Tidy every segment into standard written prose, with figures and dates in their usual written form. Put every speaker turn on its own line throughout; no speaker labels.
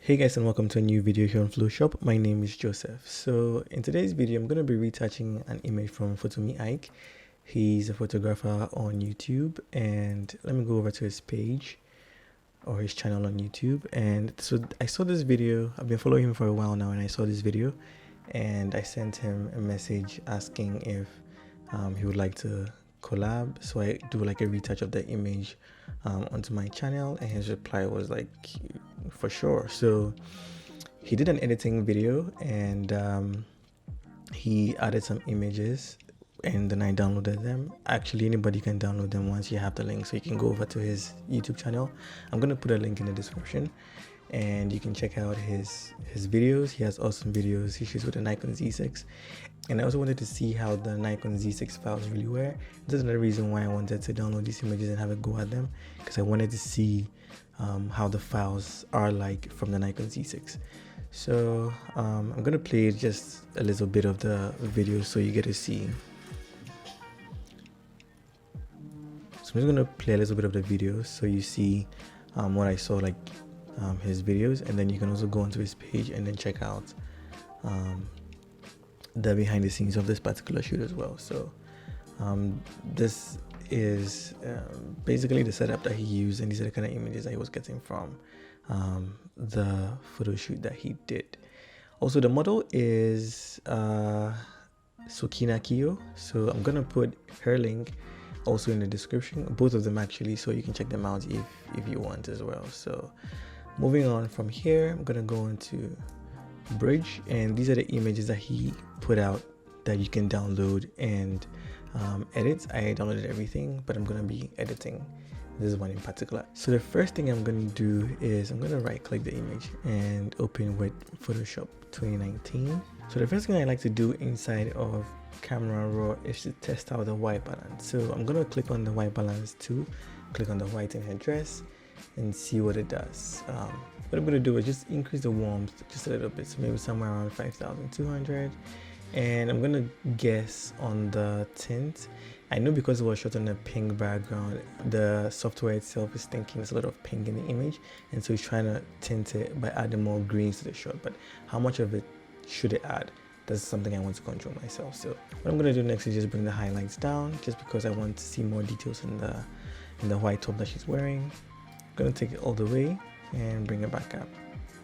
Hey guys, and welcome to a new video here on Phloshop. My name is Joseph. So in today's video, I'm going to be retouching an image from Photo-Me-Ike. He's a photographer on YouTube, and let me go over to his page or his channel on YouTube. And so I saw this video. I've been following him for a while now, and I saw this video and I sent him a message asking if he would like to collab, so I do like a retouch of the image onto my channel, and his reply was like, for sure. So he did an editing video, and he added some images, and then I downloaded them. Actually, anybody can download them once you have the link, so you can go over to his YouTube channel. I'm gonna put a link in the description, and you can check out his videos. He has awesome videos. He shoots with a Nikon Z6, and I also wanted to see how the Nikon Z6 files really were. This is another reason why I wanted to download these images and have a go at them, because I wanted to see how the files are like from the Nikon Z6. So I'm gonna play just a little bit of the video so you get to see. So I'm just gonna play a little bit of the video so you see what I saw, like his videos, and then you can also go onto his page and then check out the behind the scenes of this particular shoot as well. So this is basically the setup that he used, and these are the kind of images that he was getting from the photo shoot that he did. Also, the model is Sukina Kiyo, so I'm gonna put her link also in the description, both of them actually, so you can check them out if you want as well. So moving on from here, I'm gonna go into Bridge, and these are the images that he put out that you can download and edit. I downloaded everything, but I'm gonna be editing this one in particular. So the first thing I'm gonna do is I'm gonna right click the image and open with Photoshop 2019. So the first thing I like to do inside of Camera Raw is to test out the white balance. So I'm gonna click on the white balance tool, click on the white in her dress, and see what it does. What I'm going to do is just increase the warmth just a little bit, so maybe somewhere around 5200, and I'm going to guess on the tint. I know because it was shot on a pink background, the software itself is thinking there's a lot of pink in the image, and so it's trying to tint it by adding more greens to the shot. But how much of it should it add? That's something I want to control myself. So what I'm going to do next is just bring the highlights down, just because I want to see more details in the white top that she's wearing. Going to take it all the way and bring it back up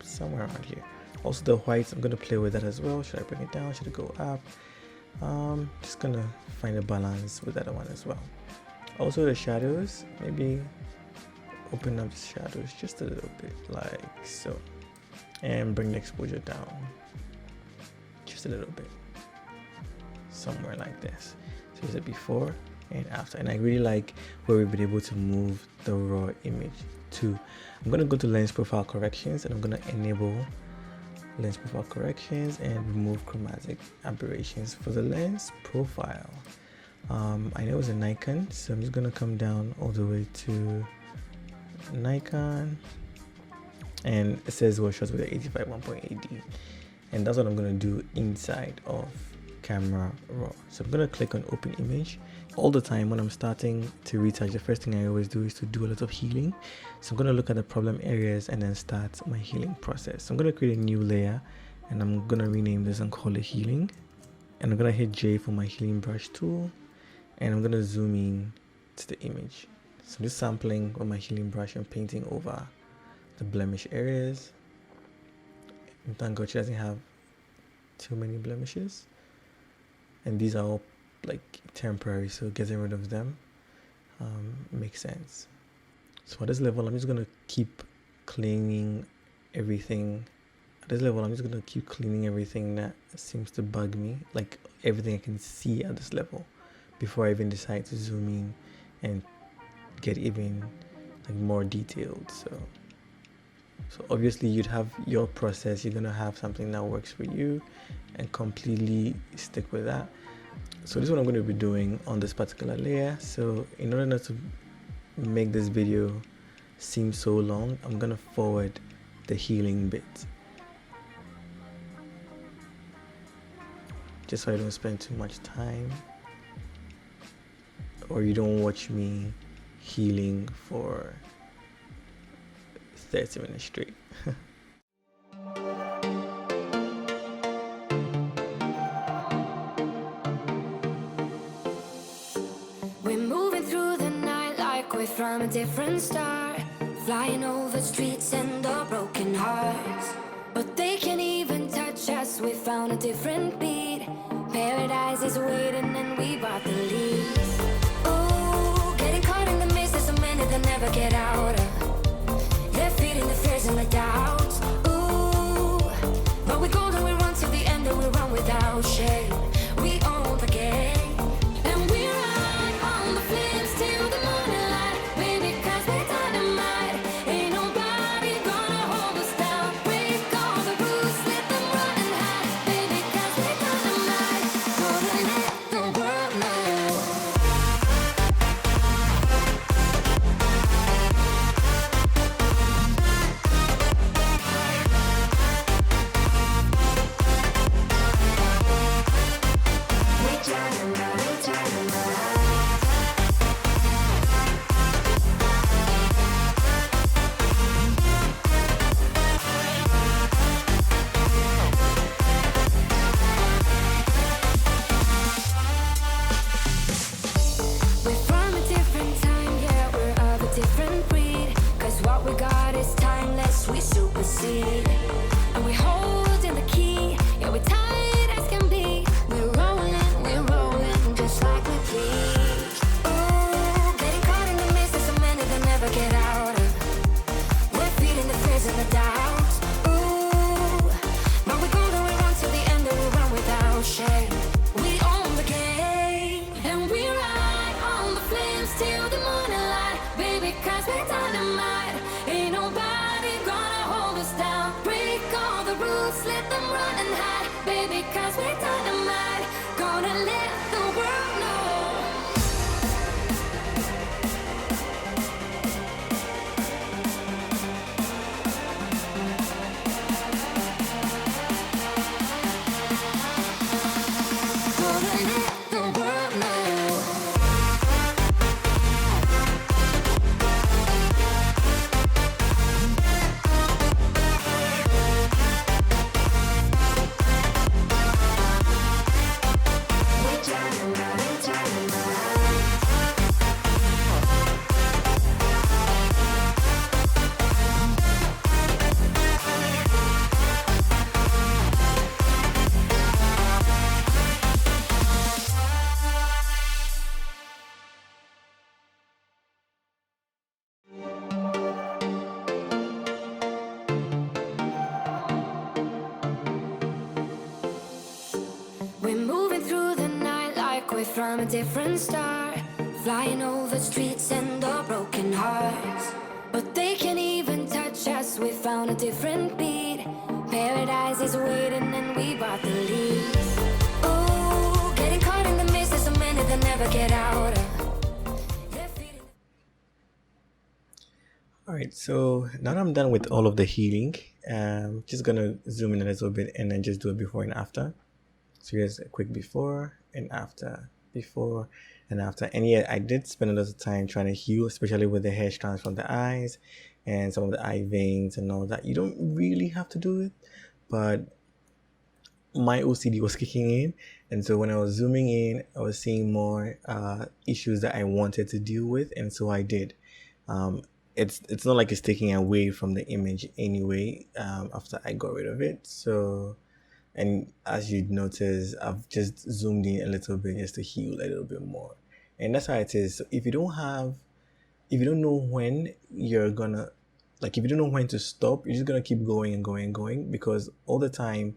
somewhere around here. Also the whites, I'm going to play with that as well. Should I bring it down? Should it go up? Just gonna find a balance with that one as well. Also the shadows, maybe open up the shadows just a little bit, like so, and bring the exposure down just a little bit, somewhere like this. So here's a before and after, and I really like where we've been able to move the raw image to. I'm going to go to lens profile corrections, and I'm going to enable lens profile corrections and remove chromatic aberrations. For the lens profile, I know it's a Nikon, so I'm just going to come down all the way to Nikon, and it says we're shot with the 85 1.8D, and that's what I'm going to do inside of Camera Raw. So I'm going to click on open image. All the time when I'm starting to retouch, the first thing I always do is to do a lot of healing. So I'm going to look at the problem areas and then start my healing process. So I'm going to create a new layer, and I'm going to rename this and call it healing, and I'm going to hit J for my healing brush tool, and I'm going to zoom in to the image. So just sampling with my healing brush and painting over the blemish areas, and thank God she doesn't have too many blemishes, and these are all like temporary, so getting rid of them makes sense. So at this level, I'm just gonna keep cleaning everything. At this level, I'm just gonna keep cleaning everything that seems to bug me, like everything I can see at this level, before I even decide to zoom in and get even like more detailed. So obviously you'd have your process. You're gonna have something that works for you and completely stick with that. So this is what I'm going to be doing on this particular layer. So in order not to make this video seem so long, I'm going to forward the healing bit, just so I don't spend too much time, or you don't watch me healing for 30 minutes straight.
we're from a different star, flying over streets and our broken hearts. But they can't even touch us, we found a different beat. Paradise is waiting and we bought the leaves. Ooh, getting caught in the mist, there's so many that never get out of. They're feeding the fears and the doubts. Ooh, but we're golden, we run to the end and we run without shame. We own the game, and we ride on the flames till the morning light. Baby, 'cause we're dynamite. Ain't nobody gonna hold us down. Break all the rules, let them run and hide. Baby, 'cause we're dynamite. Gonna let the world know. We're dynamite, we're dynamite. We're from a different time, yeah, we're of a different breed. 'Cause what we got is timeless, we supersede. And we're holding the key, yeah, we're tight as can be. We're rolling, just like we please. Ooh, getting caught in the mist, there's so many that never get out of. We're feeding the fears and the doubts. Ooh, but we're golden, we run to the end and we run without shame. We own the game, and we ride on the flames till the morning light. Baby, 'cause we're dynamite. Ain't nobody gonna hold us down. Break all the rules, let them run and hide. Baby, 'cause we're dynamite. Gonna let the world know. Gonna let the world know. We're dynamite, we're dynamite. We're moving through the night like we're from a different star, flying over streets and our broken hearts. But they can't even touch us, we found a different beat. Paradise is waiting and we bought the leaves. Ooh, getting caught in the mist, there's so many that never get out of. They're feeding
All right, so now that I'm done with all of the healing, just gonna zoom in a little bit and then just do a before and after. So here's a quick before and after, before and after. And yeah, I did spend a lot of time trying to heal, especially with the hair strands from the eyes and some of the eye veins and all that. You don't really have to do it, but my OCD was kicking in, and so when I was zooming in, I was seeing more issues that I wanted to deal with, and so I did. It's not like it's taking away from the image anyway after I got rid of it. So, and as you'd notice, I've just zoomed in a little bit just to heal a little bit more, and that's how it is. So if you don't know when you're gonna, like, if you don't know when to stop, you're just gonna keep going and going and going, because all the time,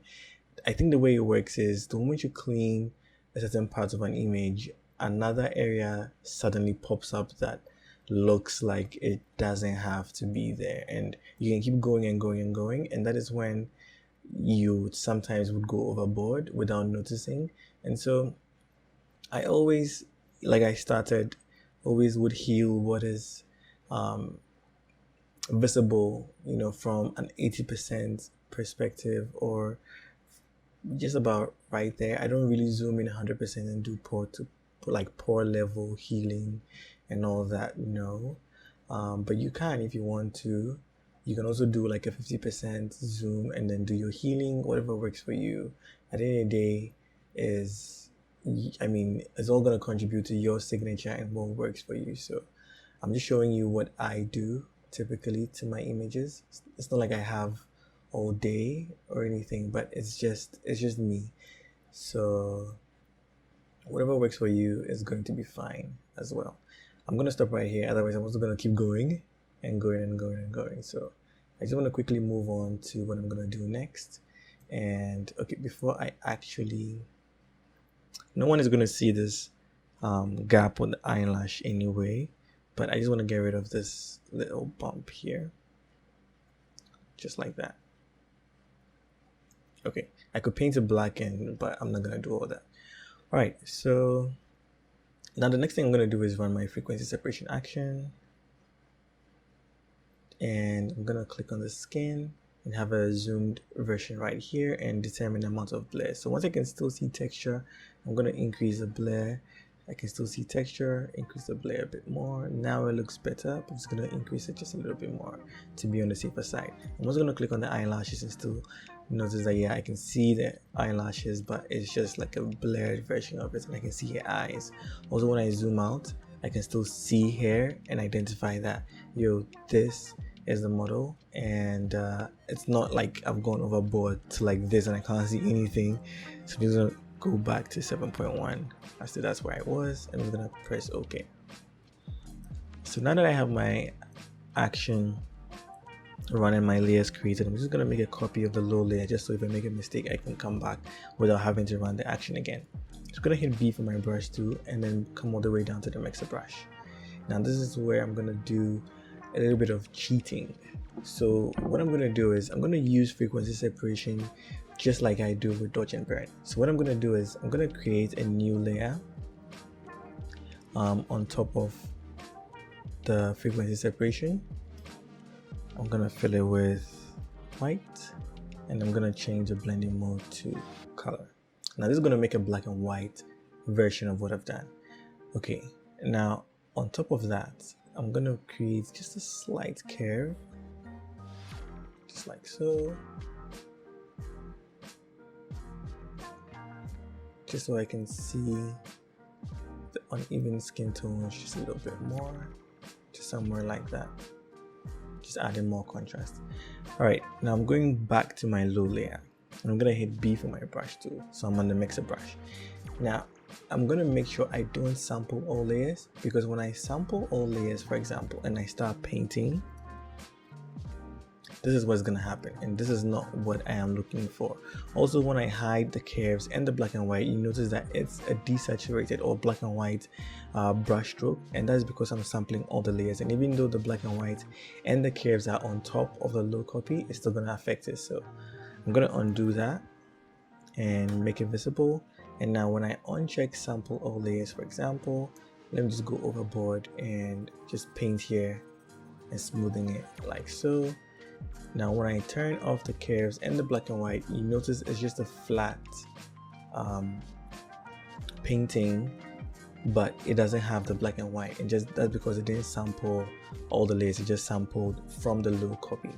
I think the way it works is the moment you clean a certain part of an image, another area suddenly pops up that looks like it doesn't have to be there, and you can keep going and going and going, and that is when you sometimes would go overboard without noticing. And so I always, like I started, always would heal what is visible, from an 80% perspective, or just about right there. I don't really zoom in 100% and do pore level healing and all that, no. But you can, if you want to. You can also do like a 50% zoom and then do your healing, whatever works for you. At the end of the day, it's all going to contribute to your signature and what works for you. So I'm just showing you what I do typically to my images. It's not like I have all day or anything, but it's just me. So whatever works for you is going to be fine as well. I'm going to stop right here, otherwise I'm also going to keep going and going and going and going. So I just want to quickly move on to what I'm going to do next. And okay, before I actually, no one is going to see this gap on the eyelash anyway, but I just want to get rid of this little bump here, just like that. Okay, I could paint it black in, but I'm not going to do all that. All right, so now the next thing I'm going to do is run my frequency separation action, and I'm going to click on the skin and have a zoomed version right here and determine the amount of blur. So once I can still see texture, I'm going to increase the blur. I can still see texture, increase the blur a bit more. Now it looks better, but I'm just going to increase it just a little bit more to be on the safer side. I'm also going to click on the eyelashes and still notice that, yeah, I can see the eyelashes, but it's just like a blurred version of it, and I can see her eyes. Also, when I zoom out, I can still see hair and identify that, yo, this is the model, and it's not like I've gone overboard to like this and I can't see anything. So I'm just gonna go back to 7.1 as to that's where I was, and I'm gonna press OK. So now that I have my action running, my layers created, I'm just gonna make a copy of the low layer, just so if I make a mistake I can come back without having to run the action again. Just gonna hit B for my brush tool and then come all the way down to the mixer brush. Now this is where I'm gonna do a little bit of cheating. So what I'm going to do is I'm going to use frequency separation just like I do with dodge and burn. So what I'm going to do is I'm going to create a new layer on top of the frequency separation. I'm going to fill it with white, and I'm going to change the blending mode to color. Now this is going to make a black and white version of what I've done. Okay, now on top of that, I'm going to create just a slight curve, just like so, just so I can see the uneven skin tones just a little bit more, just somewhere like that, just adding more contrast. All right, now I'm going back to my low layer, and I'm going to hit B for my brush tool, so I'm on the mixer brush. Now I'm going to make sure I don't sample all layers, because when I sample all layers, for example, and I start painting, this is what's going to happen, and this is not what I am looking for. Also, when I hide the curves and the black and white, you notice that it's a desaturated or black and white brush stroke, and that's because I'm sampling all the layers, and even though the black and white and the curves are on top of the low copy, it's still going to affect it. So I'm going to undo that and make it visible. And now when I uncheck sample all layers, for example, let me just go overboard and just paint here and smoothing it like so. Now when I turn off the curves and the black and white, you notice it's just a flat painting, but it doesn't have the black and white, and just that's because it didn't sample all the layers, it just sampled from the low copy.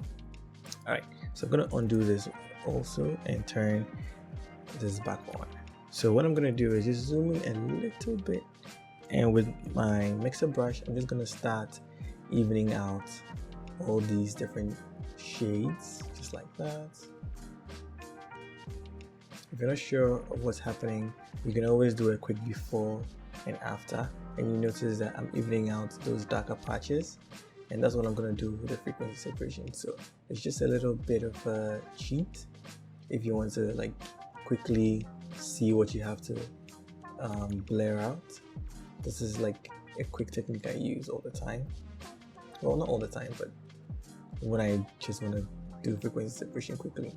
All right, so I'm gonna undo this also and turn this back on. So what I'm going to do is just zoom in a little bit, and with my mixer brush I'm just going to start evening out all these different shades just like that. If you're not sure of what's happening, you can always do a quick before and after, and you notice that I'm evening out those darker patches, and that's what I'm going to do with the frequency separation. So it's just a little bit of a cheat if you want to like quickly see what you have to blur out. This is like a quick technique I use all the time. Well, not all the time, but when I just want to do frequency separation quickly.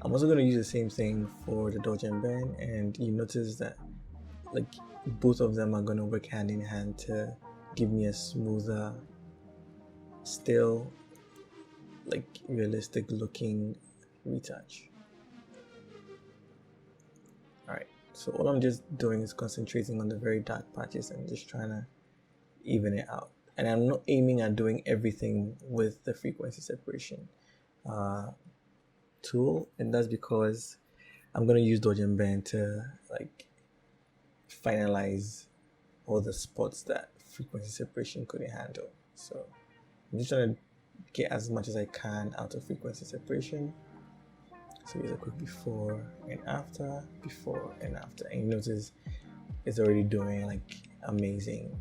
I'm also going to use the same thing for the dodge and burn, and you notice that like both of them are going to work hand in hand to give me a smoother, still like realistic looking retouch. Alright, so all I'm just doing is concentrating on the very dark patches and just trying to even it out. And I'm not aiming at doing everything with the frequency separation tool, and that's because I'm going to use dodge and burn to like finalize all the spots that frequency separation couldn't handle. So I'm just trying to get as much as I can out of frequency separation. So here's a quick before and after, and you notice it's already doing like amazing.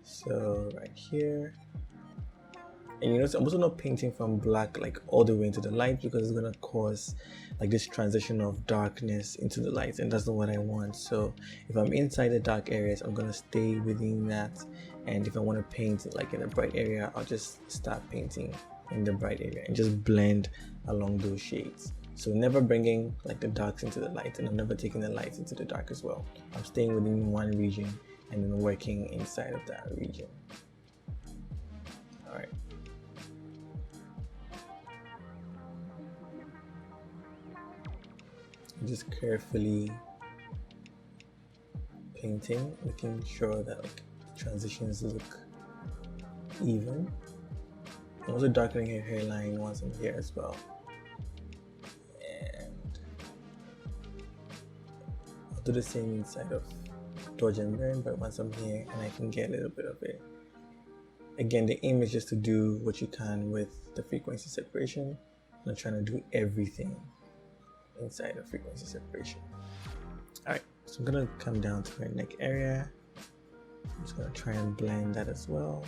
So right here, and you notice I'm also not painting from black like all the way into the light, because it's gonna cause like this transition of darkness into the light, and that's not what I want. So if I'm inside the dark areas, I'm gonna stay within that, and if I want to paint like in a bright area, I'll just start painting in the bright area and just blend along those shades. So never bringing like the darks into the light, and I'm never taking the lights into the dark as well. I'm staying within one region and then working inside of that region. All right. Just carefully painting, making sure that like transitions look even. I'm also darkening her hairline once I'm here as well. Do the same inside of dodge and burn, but once I'm here and I can get a little bit of it. Again, the aim is just to do what you can with the frequency separation. I'm not trying to do everything inside of frequency separation. Alright, so I'm gonna come down to my neck area. I'm just gonna try and blend that as well.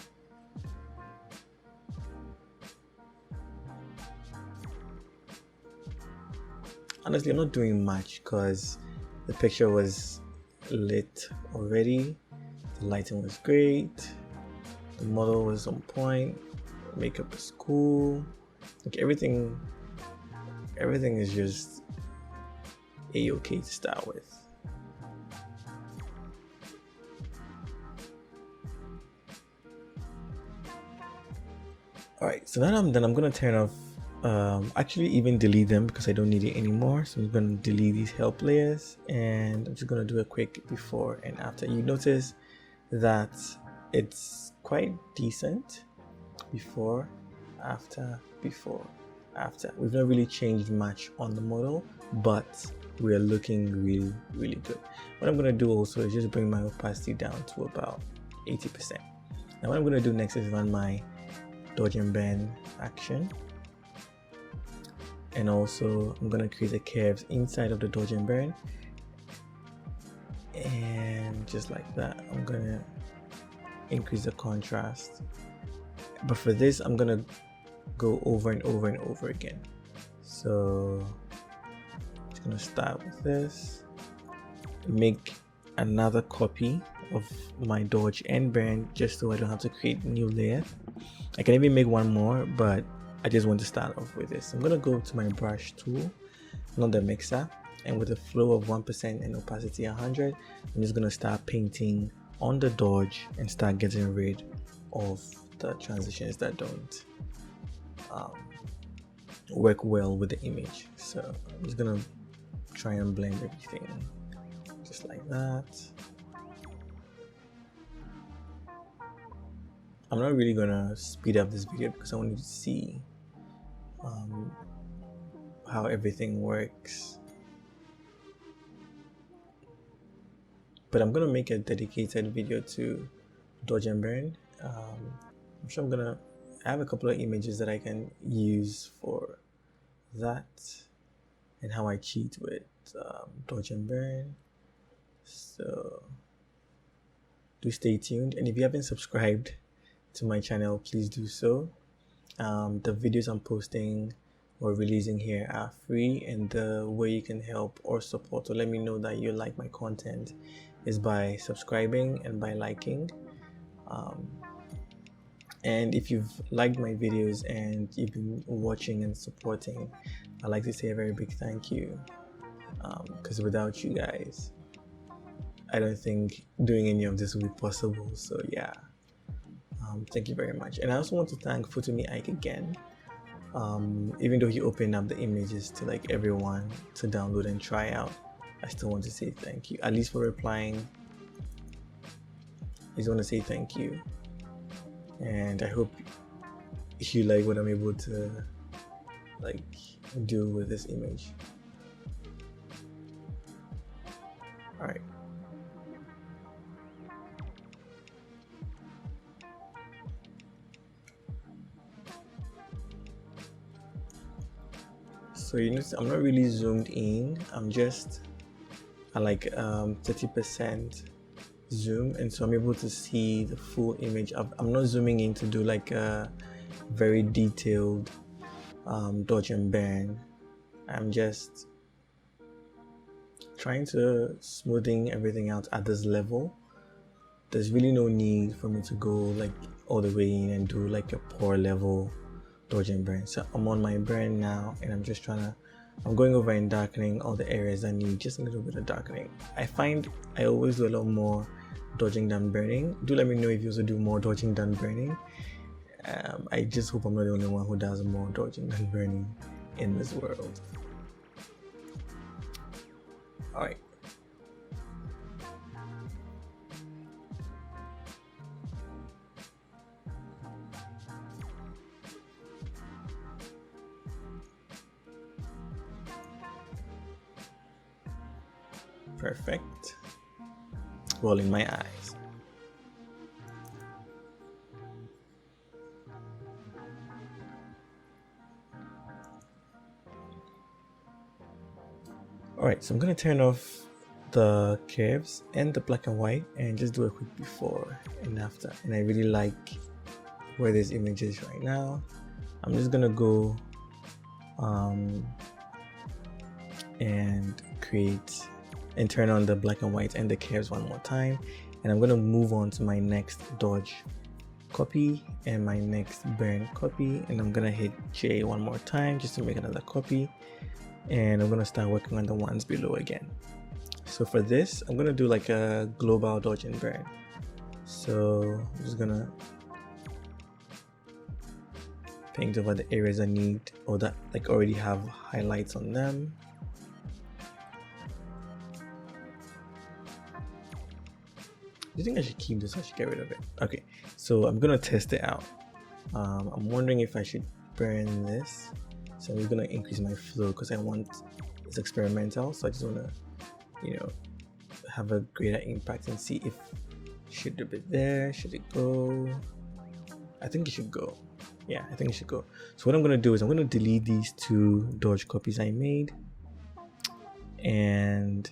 Honestly, I'm not doing much because the picture was lit already, the lighting was great, the model was on point, makeup is cool, like everything is just a-okay to start with. Alright, so now I'm done. I'm gonna turn off actually even delete them because I don't need it anymore. So I'm going to delete these help layers, and I'm just going to do a quick before and after. You notice that it's quite decent. Before, after, before, after. We've not really changed much on the model, but we are looking really good. What I'm going to do also is just bring my opacity down to about 80%. Now what I'm going to do next is run my dodge and bend action. And also I'm going to create the curves inside of the dodge and burn, and just like that I'm going to increase the contrast. But for this I'm going to go over and over and over again. So I'm just going to start with this, make another copy of my dodge and burn just so I don't have to create new layer. I can even make one more, but I just want to start off with this. I'm going to go to my brush tool, not the mixer, and with a flow of 1% and opacity 100, I'm just going to start painting on the dodge and start getting rid of the transitions that don't work well with the image. So I'm just going to try and blend everything just like that. I'm not really going to speed up this video because I want you to see how everything works, but I'm gonna make a dedicated video to dodge and burn. I'm sure I have a couple of images that I can use for that and how I cheat with dodge and burn. So do stay tuned, and if you haven't subscribed to my channel, please do so. The videos I'm posting or releasing here are free, and the way you can help or support or let me know that you like my content is by subscribing and by liking. And if you've liked my videos and you've been watching and supporting, I'd like to say a very big thank you, because without you guys I don't think doing any of this would be possible. So yeah, thank you very much. And I also want to thank Photo-Me-Ike again. Even though he opened up the images to like everyone to download and try out, I still want to say thank you, at least for replying. I just want to say thank you, and I hope you like what I'm able to like do with this image. All right. So you notice I'm not really zoomed in. I'm just at like 30% zoom, and so I'm able to see the full image. I'm not zooming in to do like a very detailed dodge and burn. I'm just trying to smoothing everything out at this level. There's really no need for me to go like all the way in and do like a poor level dodge and burn. So I'm on my burn now, and I'm just I'm going over and darkening all the areas that need just a little bit of darkening. I find I always do a lot more dodging than burning. Do let me know if you also do more dodging than burning. I just hope I'm not the only one who does more dodging than burning in this world. All right. Perfect. Rolling my eyes. Alright, so I'm going to turn off the curves and the black and white and just do a quick before and after. And I really like where this image is right now. I'm just going to go and create and turn on the black and white and the curves one more time. And I'm going to move on to my next dodge copy and my next burn copy. And I'm going to hit J one more time just to make another copy. And I'm going to start working on the ones below again. So for this, I'm going to do like a global dodge and burn. So I'm just going to paint over the areas I need or that like already have highlights on them. Do you think I should keep this or I should get rid of it? Okay, so I'm going to test it out. I'm wondering if I should burn this. So I'm just going to increase my flow because it's experimental. So I just want to, you know, have a greater impact and see if should it be there, should it go? I think it should go. Yeah, I think it should go. So what I'm going to do is I'm going to delete these two dodge copies I made. And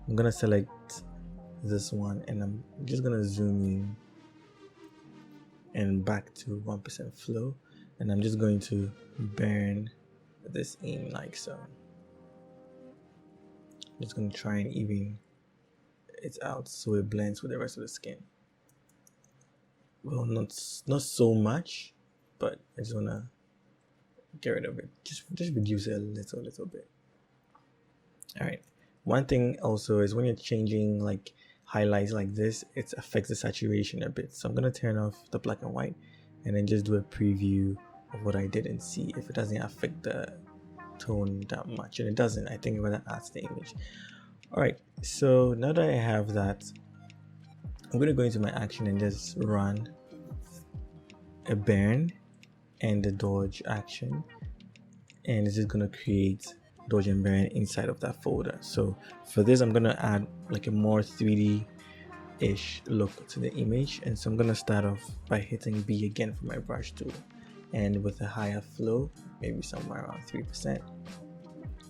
I'm going to select this one and I'm just going to zoom in and back to 1% flow. And I'm just going to burn this in like so. I'm just going to try and even it out so it blends with the rest of the skin. Well, not so much, but I just want to get rid of it. Just reduce it a little bit. All right. One thing also is when you're changing like highlights like this, it affects the saturation a bit. So I'm going to turn off the black and white and then just do a preview of what I did and see if it doesn't affect the tone that much. And it doesn't. I think it rather adds the image. All right. So now that I have that, I'm going to go into my action and just run a burn and the dodge action. And it's just going to create dodge and burn inside of that folder. So for this, I'm going to add like a more 3D-ish look to the image. And so I'm going to start off by hitting B again for my brush tool. And with a higher flow, maybe somewhere around 3%,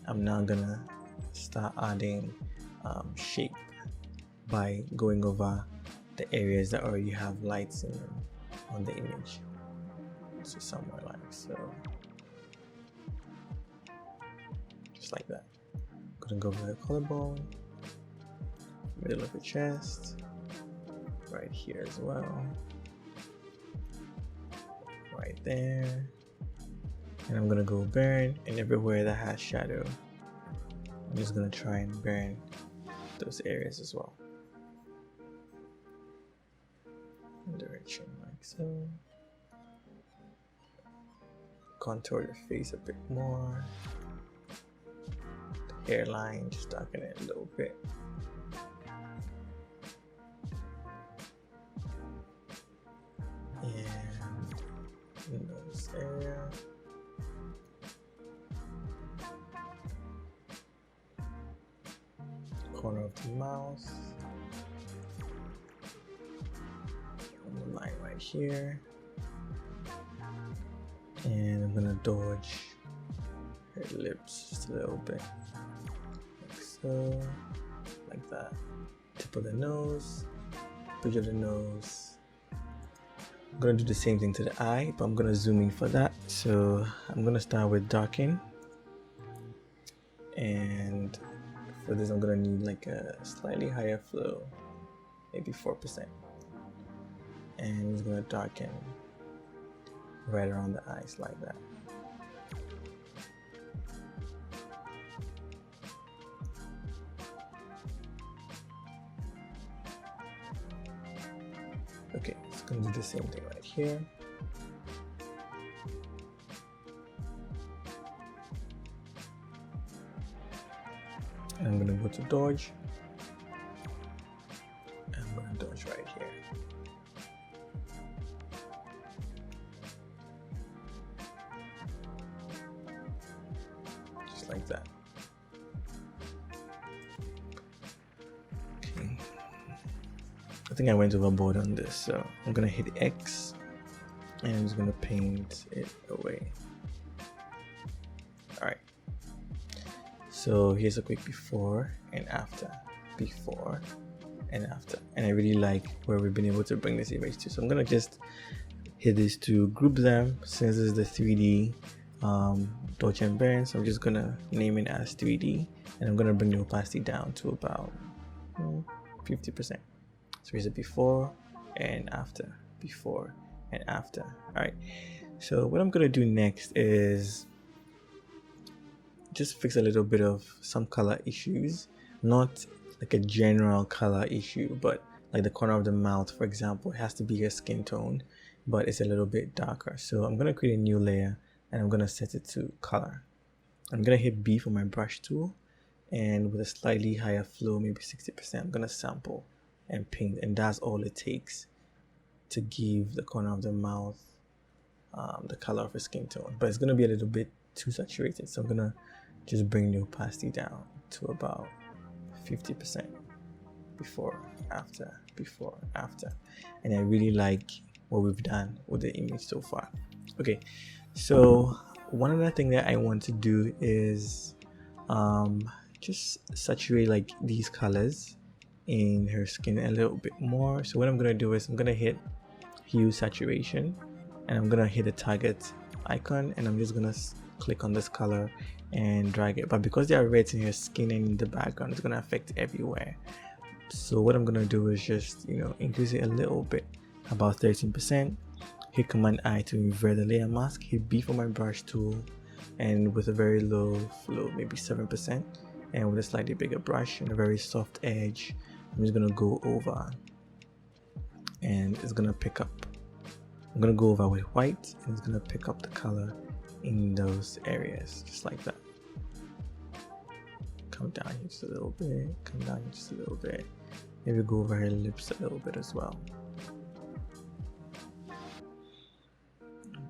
I'm now going to start adding shape by going over the areas that already have lights in them on the image. So somewhere like so. Just like that. Gonna go over the collarbone, middle of the chest, right here as well, right there. And I'm gonna go burn, and everywhere that has shadow, I'm just gonna try and burn those areas as well. Direction like so. Contour your face a bit more. The hairline, just darken it a little bit. And nose area. Corner of the mouth. And the line right here. And I'm gonna dodge her lips just a little bit, like so, like that. Tip of the nose, bridge of the nose. I'm gonna do the same thing to the eye, but I'm gonna zoom in for that. So I'm gonna start with darken, and for this I'm gonna need like a slightly higher flow, maybe 4%, and it's gonna darken right around the eyes like that. Okay, it's gonna do the same thing right here. And I'm gonna go to dodge. And I'm gonna dodge right here. Just like that. Okay. I think I went overboard on this, so I'm gonna hit X and I'm just gonna paint it away. Alright. So here's a quick before and after. Before and after. And I really like where we've been able to bring this image to. So I'm gonna just hit these to group them since this is the 3D Dodge and Burn. So I'm just gonna name it as 3D and I'm gonna bring the opacity down to about 50%. So here's a before and after, before and after. All right. So what I'm gonna do next is just fix a little bit of some color issues, not like a general color issue, but like the corner of the mouth, for example, it has to be a skin tone, but it's a little bit darker. So I'm gonna create a new layer and I'm gonna set it to color. I'm gonna hit B for my brush tool, and with a slightly higher flow, maybe 60%, I'm gonna sample and paint, and that's all it takes to give the corner of the mouth the color of a skin tone. But it's going to be a little bit too saturated, so I'm going to just bring the opacity down to about 50%. Before, after, before, after. And I really like what we've done with the image so far. Okay, so one other thing that I want to do is just saturate like these colors in her skin a little bit more. So what I'm gonna do is I'm gonna hit hue saturation and I'm gonna hit the target icon and I'm just gonna click on this color and drag it. But because there are reds in her skin and in the background, it's gonna affect everywhere. So what I'm gonna do is just, you know, increase it a little bit, about 13%. Hit Command I to invert the layer mask. Hit B for my brush tool, and with a very low flow, maybe 7%, and with a slightly bigger brush and a very soft edge, I'm just gonna go over and it's gonna pick up. I'm gonna go over with white and it's gonna pick up the color in those areas, just like that. Come down here just a little bit, come down here just a little bit. Maybe go over her lips a little bit as well.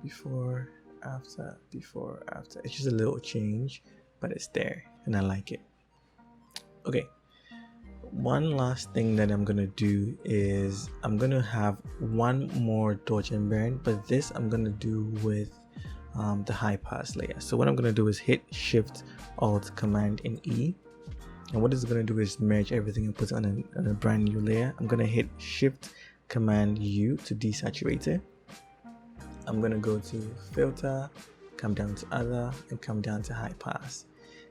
Before, after, before, after. It's just a little change, but it's there and I like it. Okay. One last thing that I'm gonna do is I'm gonna have one more dodge and burn, but this I'm gonna do with the high pass layer. So what I'm gonna do is hit Shift Alt Command and E, and what it's gonna do is merge everything and put it on a brand new layer. I'm gonna hit Shift Command U to desaturate it. I'm gonna go to Filter, come down to Other, and come down to High Pass.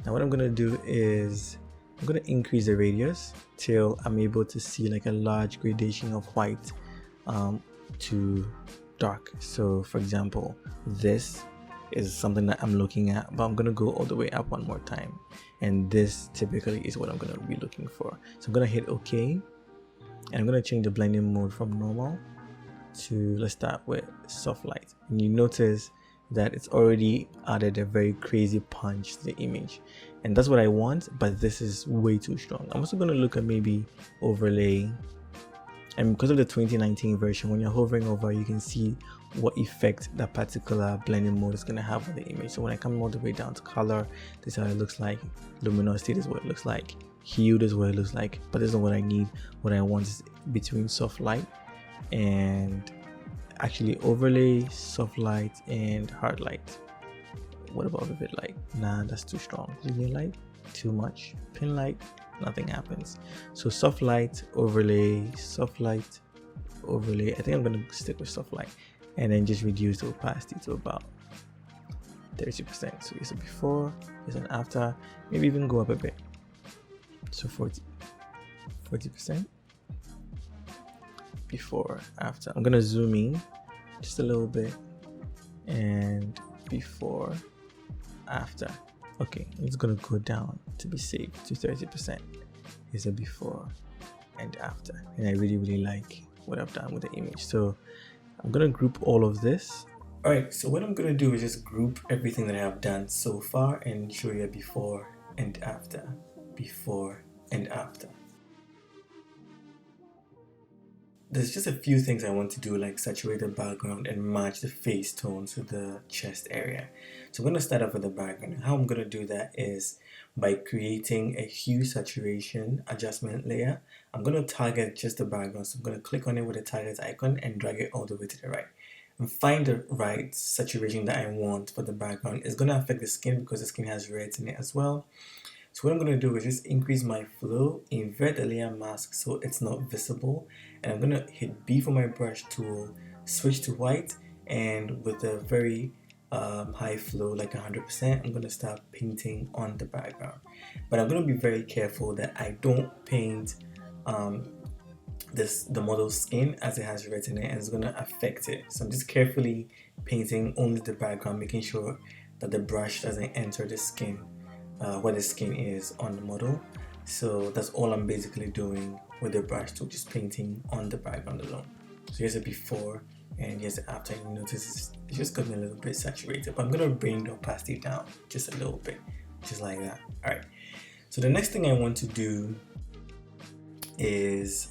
Now what I'm gonna do is I'm going to increase the radius till I'm able to see like a large gradation of white to dark. So for example, this is something that I'm looking at, but I'm going to go all the way up one more time, and this typically is what I'm going to be looking for. So I'm going to hit OK, and I'm going to change the blending mode from normal to, let's start with soft light, and you notice that it's already added a very crazy punch to the image, and that's what I want, but this is way too strong. I'm also going to look at maybe overlay, and because of the 2019 version, when you're hovering over, you can see what effect that particular blending mode is going to have on the image. So when I come all the way down to color, this is how it looks like. Luminosity, this is what it looks like. Hue, this is what it looks like. But this is not what I need. What I want is between soft light and actually overlay, soft light, and hard light. What about vivid light? Nah, that's too strong. Linear light, too much. Pin light, nothing happens. So soft light, overlay, soft light, overlay. I think I'm gonna stick with soft light, and then just reduce the opacity to about 30%. So here's a before, here's an after, maybe even go up a bit. So 40%. Before, after. I'm gonna zoom in just a little bit, and before, after. Okay, it's gonna go down to be safe to 30%. Here's a before and after, and I really like what I've done with the image. So I'm gonna group all of this. All right, so what I'm gonna do is just group everything that I have done so far and show you a before and after, before and after. There's just a few things I want to do, like saturate the background and match the face tone to the chest area. So I'm going to start off with the background. How I'm going to do that is by creating a hue saturation adjustment layer. I'm going to target just the background. So I'm going to click on it with the target icon and drag it all the way to the right. And find the right saturation that I want for the background. It's going to affect the skin because the skin has reds in it as well. So what I'm going to do is just increase my flow, invert the layer mask so it's not visible, and I'm going to hit B for my brush tool, switch to white, and with a very high flow, like 100%, I'm going to start painting on the background. But I'm going to be very careful that I don't paint the model's skin, as it has red in it, and it's going to affect it. So I'm just carefully painting only the background, making sure that the brush doesn't enter the skin. Where the skin is on the model. So that's all I'm basically doing with the brush tool, just painting on the background alone. So here's a before and here's the after. You notice it's just gotten a little bit saturated, but I'm gonna bring the opacity down just a little bit, just like that. All right, so the next thing I want to do is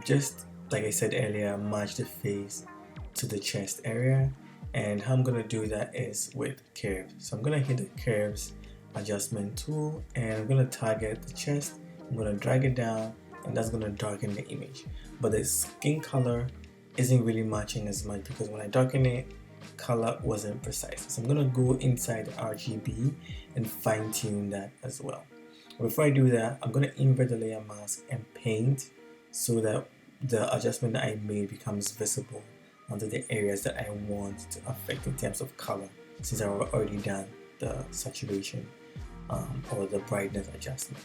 just like I said earlier, match the face to the chest area, and how I'm gonna do that is with curves. So I'm gonna hit the curves adjustment tool, and I'm going to target the chest. I'm going to drag it down, and that's going to darken the image, but the skin color isn't really matching as much because when I darken it, color wasn't precise. So I'm going to go inside RGB and fine-tune that as well. Before I do that, I'm going to invert the layer mask and paint so that the adjustment that I made becomes visible onto the areas that I want to affect in terms of color, since I've already done the saturation or the brightness adjustment.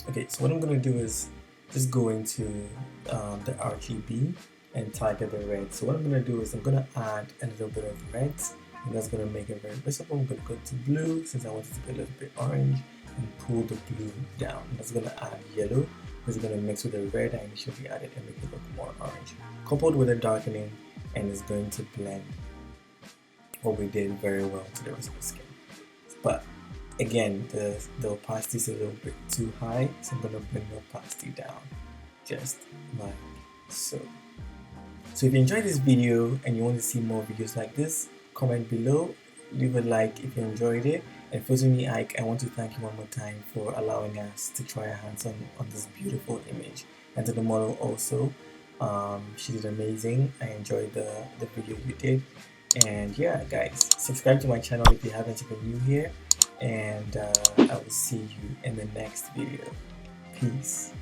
Okay, so what I'm going to do is just go into the RGB and target the red. So what I'm going to do is I'm going to add a little bit of reds, and that's going to make it very visible. I'm going to go to blue since I want it to be a little bit orange, and pull the blue down. That's going to add yellow, which is going to mix with the red I initially added and make it look more orange. Coupled with the darkening, and it's going to blend what we did very well to the rest of the skin. But again, the opacity is a little bit too high, so I'm going to bring the opacity down, just like so. So if you enjoyed this video and you want to see more videos like this, comment below, leave a like if you enjoyed it, and Photo-Me-Ike, I want to thank you one more time for allowing us to try our hands on this beautiful image, and to the model also. She did amazing. I enjoyed the video you did. And yeah, guys, subscribe to my channel if you haven't, if you're new here, and I will see you in the next video. Peace.